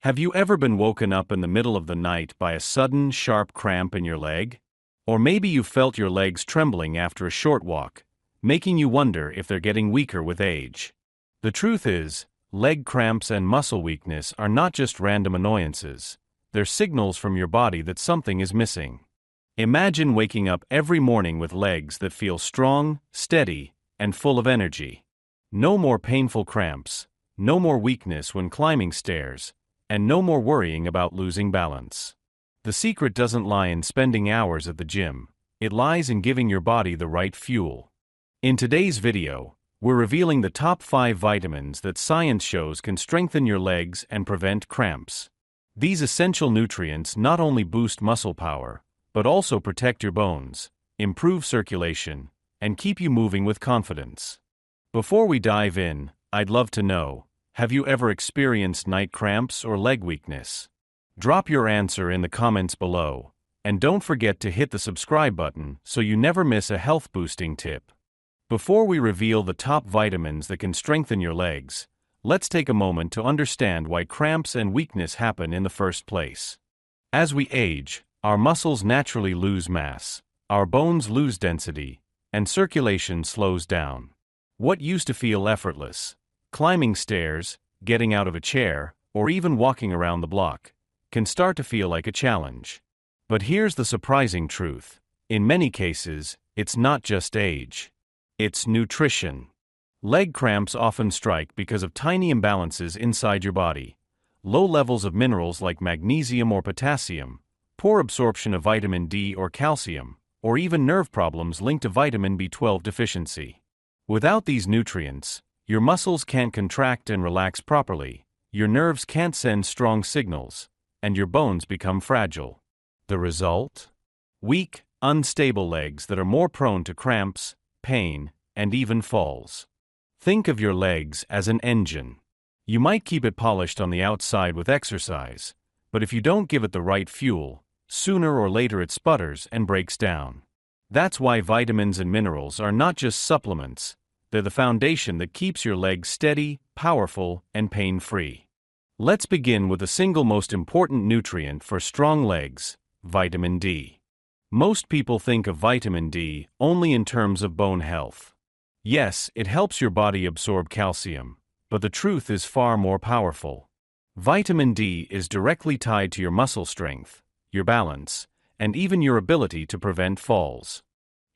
Have you ever been woken up in the middle of the night by a sudden, sharp cramp in your leg? Or maybe you felt your legs trembling after a short walk, making you wonder if they're getting weaker with age. The truth is, leg cramps and muscle weakness are not just random annoyances, they're signals from your body that something is missing. Imagine waking up every morning with legs that feel strong, steady, and full of energy. No more painful cramps, no more weakness when climbing stairs, and no more worrying about losing balance. The secret doesn't lie in spending hours at the gym, it lies in giving your body the right fuel. In today's video, we're revealing the top 5 vitamins that science shows can strengthen your legs and prevent cramps. These essential nutrients not only boost muscle power, but also protect your bones, improve circulation, and keep you moving with confidence. Before we dive in, I'd love to know, have you ever experienced night cramps or leg weakness? Drop your answer in the comments below, and don't forget to hit the subscribe button so you never miss a health-boosting tip. Before we reveal the top vitamins that can strengthen your legs, let's take a moment to understand why cramps and weakness happen in the first place. As we age, our muscles naturally lose mass, our bones lose density, and circulation slows down. What used to feel effortless, climbing stairs, getting out of a chair, or even walking around the block, can start to feel like a challenge. But here's the surprising truth. In many cases, it's not just age. It's nutrition. Leg cramps often strike because of tiny imbalances inside your body. Low levels of minerals like magnesium or potassium, poor absorption of vitamin D or calcium, or even nerve problems linked to vitamin B12 deficiency. Without these nutrients, your muscles can't contract and relax properly, your nerves can't send strong signals, and your bones become fragile. The result? Weak, unstable legs that are more prone to cramps, pain, and even falls. Think of your legs as an engine. You might keep it polished on the outside with exercise, but if you don't give it the right fuel, sooner or later it sputters and breaks down. That's why vitamins and minerals are not just supplements, they're the foundation that keeps your legs steady, powerful, and pain-free. Let's begin with the single most important nutrient for strong legs, vitamin D. Most people think of vitamin D only in terms of bone health. Yes, it helps your body absorb calcium, but the truth is far more powerful. Vitamin D is directly tied to your muscle strength, your balance, and even your ability to prevent falls.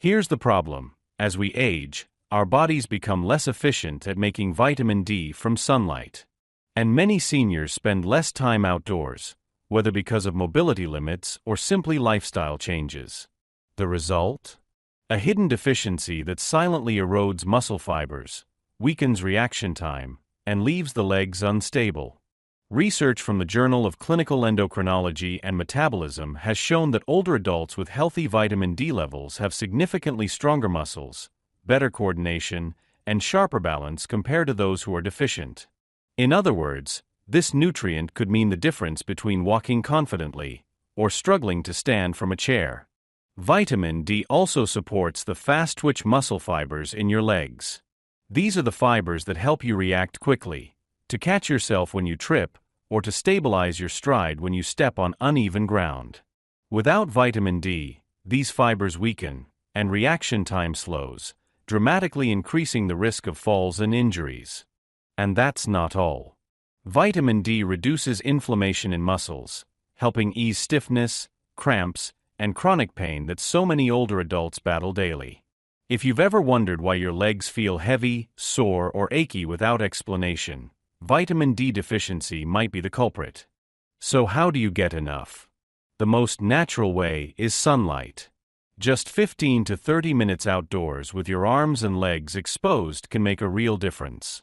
Here's the problem: as we age, our bodies become less efficient at making vitamin D from sunlight. And many seniors spend less time outdoors, whether because of mobility limits or simply lifestyle changes. The result? A hidden deficiency that silently erodes muscle fibers, weakens reaction time, and leaves the legs unstable. Research from the Journal of Clinical Endocrinology and Metabolism has shown that older adults with healthy vitamin D levels have significantly stronger muscles, better coordination, and sharper balance compared to those who are deficient. In other words, this nutrient could mean the difference between walking confidently or struggling to stand from a chair. Vitamin D also supports the fast-twitch muscle fibers in your legs. These are the fibers that help you react quickly, to catch yourself when you trip, or to stabilize your stride when you step on uneven ground. Without vitamin D, these fibers weaken, and reaction time slows, dramatically increasing the risk of falls and injuries. And that's not all. Vitamin D reduces inflammation in muscles, helping ease stiffness, cramps, and chronic pain that so many older adults battle daily. If you've ever wondered why your legs feel heavy, sore, or achy without explanation, vitamin D deficiency might be the culprit. So how do you get enough? The most natural way is sunlight. Just 15 to 30 minutes outdoors with your arms and legs exposed can make a real difference.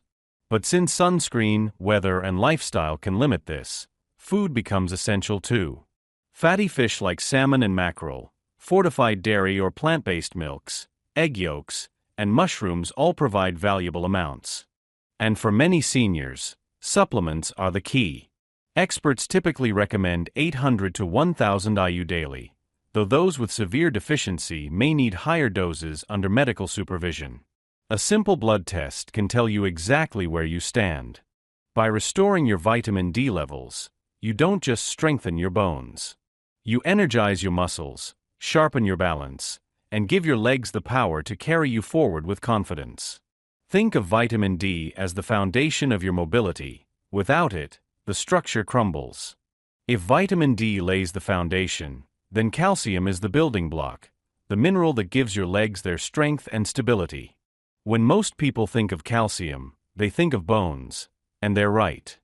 But since sunscreen, weather, and lifestyle can limit this, food becomes essential too. Fatty fish like salmon and mackerel, fortified dairy or plant-based milks, egg yolks, and mushrooms all provide valuable amounts. And for many seniors, supplements are the key. Experts typically recommend 800 to 1,000 IU daily, though those with severe deficiency may need higher doses under medical supervision. A simple blood test can tell you exactly where you stand. By restoring your vitamin D levels, you don't just strengthen your bones. You energize your muscles, sharpen your balance, and give your legs the power to carry you forward with confidence. Think of vitamin D as the foundation of your mobility. Without it, the structure crumbles. If vitamin D lays the foundation, then calcium is the building block, the mineral that gives your legs their strength and stability. When most people think of calcium, they think of bones, and they're right.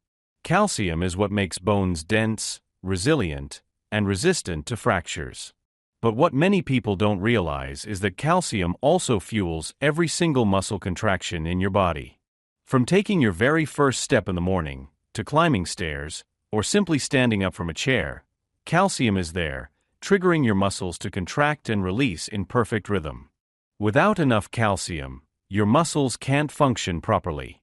Calcium is what makes bones dense, resilient, and resistant to fractures. But what many people don't realize is that calcium also fuels every single muscle contraction in your body. From taking your very first step in the morning, to climbing stairs, or simply standing up from a chair, calcium is there, triggering your muscles to contract and release in perfect rhythm. Without enough calcium, your muscles can't function properly.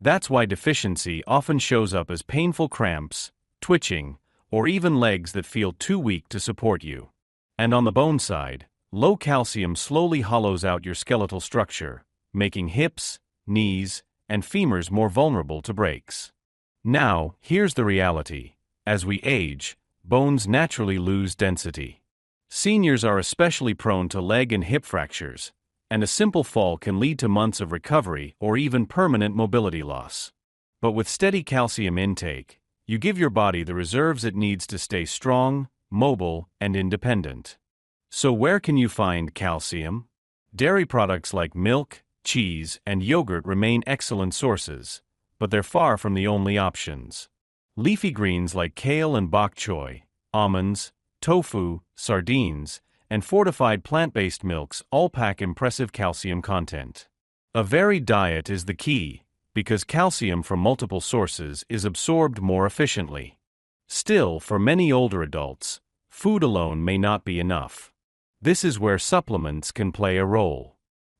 That's why deficiency often shows up as painful cramps, twitching, or even legs that feel too weak to support you. And on the bone side, low calcium slowly hollows out your skeletal structure, making hips, knees, and femurs more vulnerable to breaks. Now, here's the reality. As we age, bones naturally lose density. Seniors are especially prone to leg and hip fractures, and a simple fall can lead to months of recovery or even permanent mobility loss. But with steady calcium intake, you give your body the reserves it needs to stay strong, mobile, and independent. So where can you find calcium? Dairy products like milk, cheese, and yogurt remain excellent sources, but they're far from the only options. Leafy greens like kale and bok choy, almonds, tofu, sardines, and fortified plant-based milks all pack impressive calcium content. A varied diet is the key, because calcium from multiple sources is absorbed more efficiently. Still, for many older adults, food alone may not be enough. This is where supplements can play a role.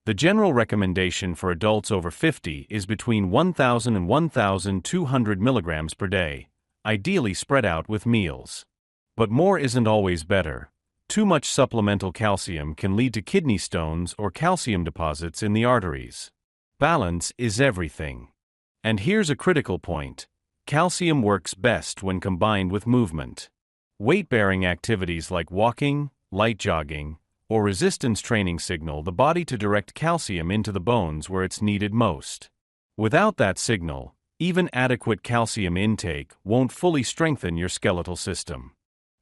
The general recommendation for adults over 50 is between 1,000 and 1,200 milligrams per day, ideally spread out with meals. But more isn't always better. Too much supplemental calcium can lead to kidney stones or calcium deposits in the arteries. Balance is everything. And here's a critical point. Calcium works best when combined with movement. Weight-bearing activities like walking, light jogging, or resistance training signal the body to direct calcium into the bones where it's needed most. Without that signal, even adequate calcium intake won't fully strengthen your skeletal system.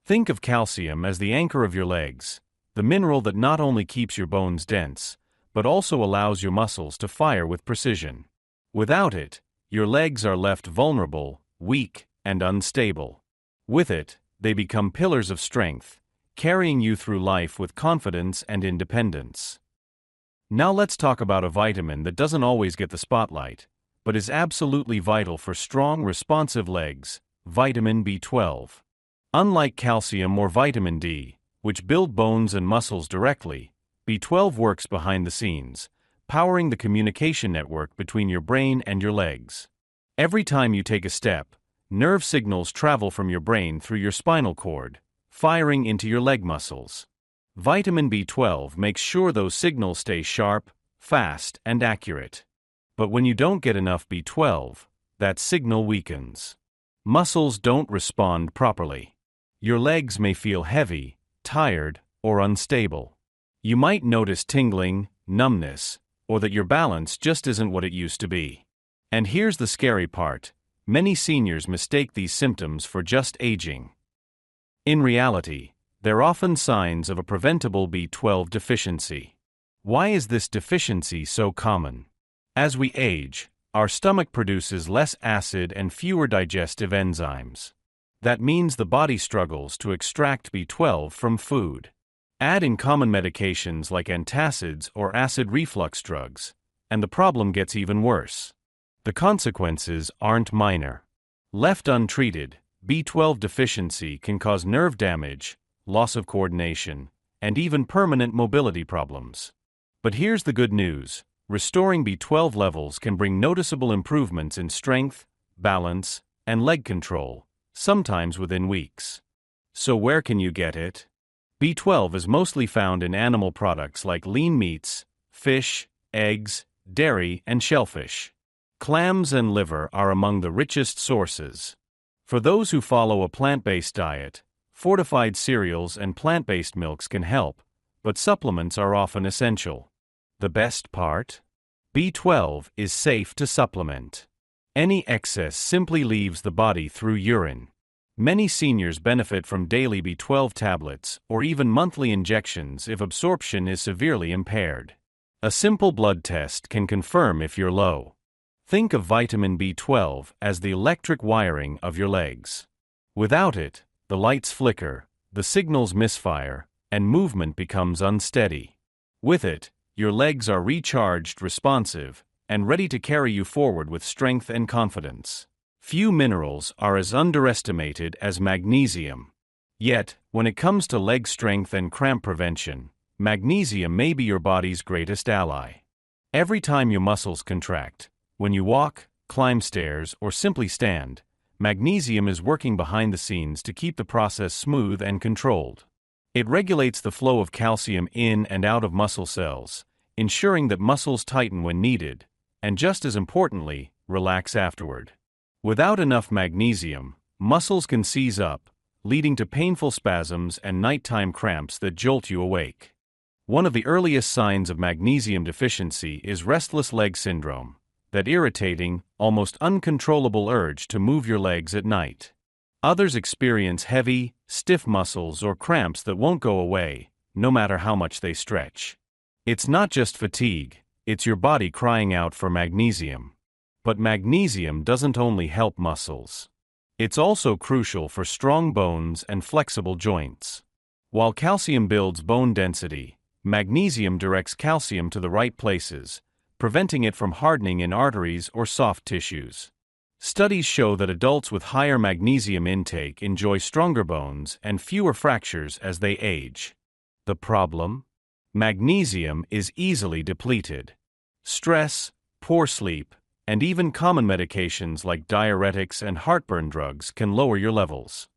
Think of calcium as the anchor of your legs, the mineral that not only keeps your bones dense, but also allows your muscles to fire with precision. Without it, your legs are left vulnerable, weak, and unstable. With it, they become pillars of strength, carrying you through life with confidence and independence. Now let's talk about a vitamin that doesn't always get the spotlight, but is absolutely vital for strong, responsive legs: vitamin B12. Unlike calcium or vitamin D, which build bones and muscles directly, B12 works behind the scenes, powering the communication network between your brain and your legs. Every time you take a step, nerve signals travel from your brain through your spinal cord, firing into your leg muscles. Vitamin B12 makes sure those signals stay sharp, fast, and accurate. But when you don't get enough B12, that signal weakens. Muscles don't respond properly. Your legs may feel heavy, tired, or unstable. You might notice tingling, numbness, or that your balance just isn't what it used to be. And here's the scary part: many seniors mistake these symptoms for just aging. In reality, they're often signs of a preventable B12 deficiency. Why is this deficiency so common? As we age, our stomach produces less acid and fewer digestive enzymes. That means the body struggles to extract B12 from food. Add in common medications like antacids or acid reflux drugs, and the problem gets even worse. The consequences aren't minor. Left untreated, B12 deficiency can cause nerve damage, loss of coordination, and even permanent mobility problems. But here's the good news: restoring B12 levels can bring noticeable improvements in strength, balance, and leg control, sometimes within weeks. So where can you get it? B12 is mostly found in animal products like lean meats, fish, eggs, dairy, and shellfish. Clams and liver are among the richest sources. For those who follow a plant-based diet, fortified cereals and plant-based milks can help, but supplements are often essential. The best part? B12 is safe to supplement. Any excess simply leaves the body through urine. Many seniors benefit from daily B12 tablets or even monthly injections if absorption is severely impaired. A simple blood test can confirm if you're low. Think of vitamin B12 as the electric wiring of your legs. Without it, the lights flicker, the signals misfire, and movement becomes unsteady. With it, your legs are recharged, responsive, and ready to carry you forward with strength and confidence. Few minerals are as underestimated as magnesium. Yet, when it comes to leg strength and cramp prevention, magnesium may be your body's greatest ally. Every time your muscles contract, when you walk, climb stairs, or simply stand, magnesium is working behind the scenes to keep the process smooth and controlled. It regulates the flow of calcium in and out of muscle cells, ensuring that muscles tighten when needed, and just as importantly, relax afterward. Without enough magnesium, muscles can seize up, leading to painful spasms and nighttime cramps that jolt you awake. One of the earliest signs of magnesium deficiency is restless leg syndrome, that irritating, almost uncontrollable urge to move your legs at night. Others experience heavy, stiff muscles or cramps that won't go away, no matter how much they stretch. It's not just fatigue, it's your body crying out for magnesium. But magnesium doesn't only help muscles. It's also crucial for strong bones and flexible joints. While calcium builds bone density, magnesium directs calcium to the right places, preventing it from hardening in arteries or soft tissues. Studies show that adults with higher magnesium intake enjoy stronger bones and fewer fractures as they age. The problem? Magnesium is easily depleted. Stress, poor sleep, and even common medications like diuretics and heartburn drugs can lower your levels.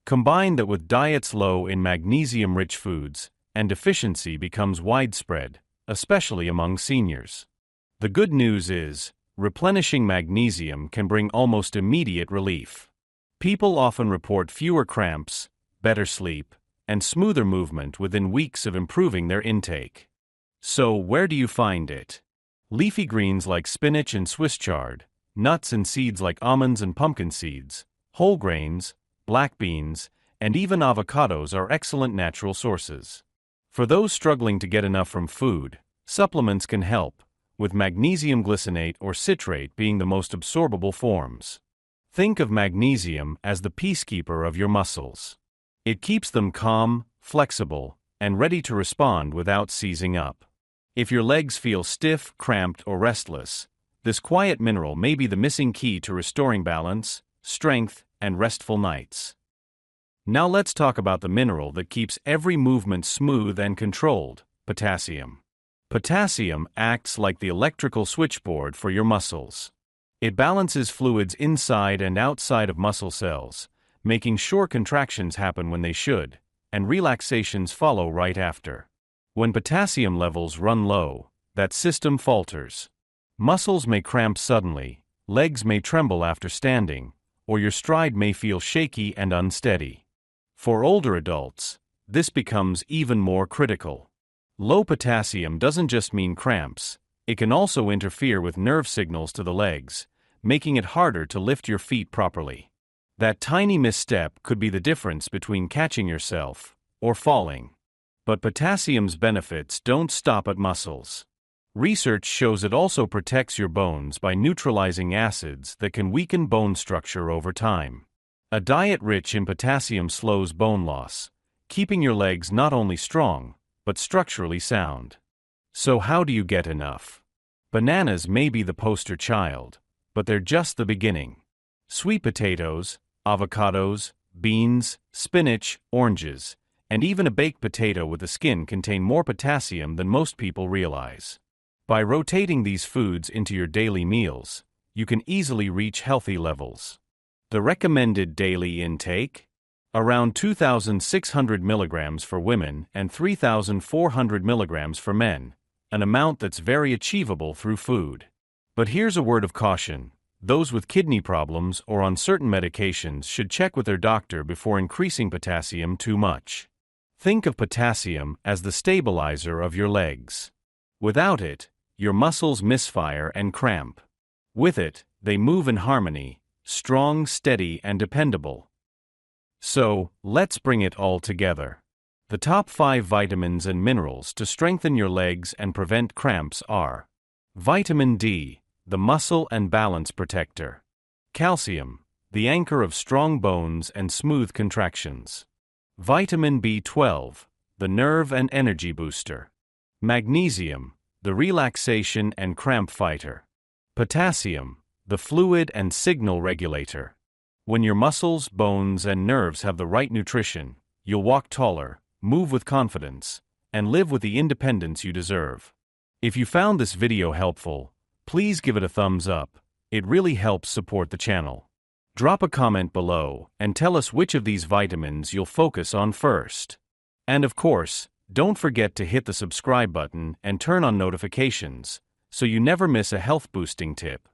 Combine that with diets low in magnesium-rich foods, and deficiency becomes widespread, especially among seniors. The good news is, replenishing magnesium can bring almost immediate relief. People often report fewer cramps, better sleep, and smoother movement within weeks of improving their intake. So, where do you find it? Leafy greens like spinach and Swiss chard, nuts and seeds like almonds and pumpkin seeds, whole grains, black beans, and even avocados are excellent natural sources. For those struggling to get enough from food, supplements can help, with magnesium glycinate or citrate being the most absorbable forms. Think of magnesium as the peacekeeper of your muscles. It keeps them calm, flexible, and ready to respond without seizing up. If your legs feel stiff, cramped, or restless, this quiet mineral may be the missing key to restoring balance, strength, and restful nights. Now let's talk about the mineral that keeps every movement smooth and controlled, potassium. Potassium acts like the electrical switchboard for your muscles. It balances fluids inside and outside of muscle cells, making sure contractions happen when they should, and relaxations follow right after. When potassium levels run low, that system falters. Muscles may cramp suddenly, legs may tremble after standing, or your stride may feel shaky and unsteady. For older adults, this becomes even more critical. Low potassium doesn't just mean cramps, it can also interfere with nerve signals to the legs, making it harder to lift your feet properly. That tiny misstep could be the difference between catching yourself or falling. But potassium's benefits don't stop at muscles. Research shows it also protects your bones by neutralizing acids that can weaken bone structure over time. A diet rich in potassium slows bone loss, keeping your legs not only strong, but structurally sound. So how do you get enough? Bananas may be the poster child, but they're just the beginning. Sweet potatoes, avocados, beans, spinach, oranges, and even a baked potato with a skin contain more potassium than most people realize. By rotating these foods into your daily meals, you can easily reach healthy levels. The recommended daily intake? Around 2,600 milligrams for women and 3,400 milligrams for men, an amount that's very achievable through food. But here's a word of caution, Those with kidney problems or on certain medications should check with their doctor before increasing potassium too much. Think of potassium as the stabilizer of your legs. Without it, your muscles misfire and cramp. With it, they move in harmony, strong, steady, and dependable. So, let's bring it all together. The top 5 vitamins and minerals to strengthen your legs and prevent cramps are: Vitamin D, the muscle and balance protector. Calcium, the anchor of strong bones and smooth contractions. Vitamin B12, the nerve and energy booster. Magnesium, the relaxation and cramp fighter. Potassium, the fluid and signal regulator. When your muscles, bones, and nerves have the right nutrition, you'll walk taller, move with confidence, and live with the independence you deserve. If you found this video helpful, please give it a thumbs up. It really helps support the channel. Drop a comment below and tell us which of these vitamins you'll focus on first. And of course, don't forget to hit the subscribe button and turn on notifications so you never miss a health boosting tip.